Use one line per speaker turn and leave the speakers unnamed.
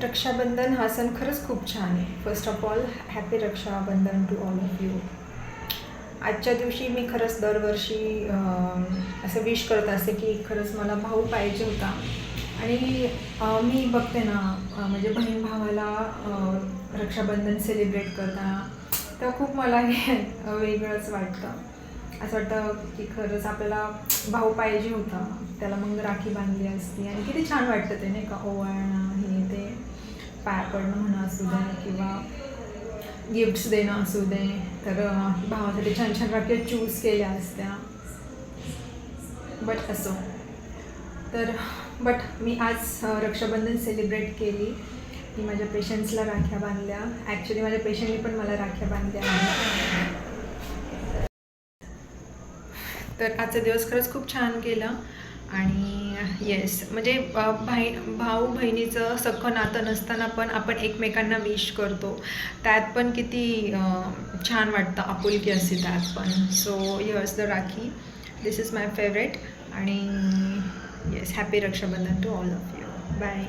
रक्षाबंधन हा सण खरंच खूप छान आहे. First of all happy Rakshabandhan to all of you. आजच्या दिवशी मी खरंच दरवर्षी असं विश करत असते की खरंच मला भाऊ पाहिजे होता. आणि मी बघते ना, म्हणजे बहीण भावाला रक्षाबंधन सेलिब्रेट करताना तेव्हा खूप मला हे वेगळंच वाटतं. असं वाटतं की खरंच आपल्याला भाऊ पाहिजे होता, त्याला मग राखी बांधली असती आणि किती छान वाटतं ते, नाही का, ओवाळणं हे ते, पाया पडणं म्हणा असू दे किंवा गिफ्ट्स देणं असू दे. तर भावासाठी छान छान राखी चूज केल्या असत्या. बट असो, तर मी आज रक्षाबंधन सेलिब्रेट केली. मी माझ्या पेशंट्सला राख्या बांधल्या. ॲक्च्युली माझ्या पेशंटनी पण मला राख्या बांधल्या आहेत. तर आजचा दिवस खरंच खूप छान गेला. आणि येस, म्हणजे भाऊ बहिणीचं सख्खं नातं नसताना पण आपण एकमेकांना विश करतो. त्यात पण किती छान वाटतं, आपुलकी असते त्यात पण. So here's the rakhi, this is my favourite. आणि yes, happy Rakshabandhan to all of you. Bye.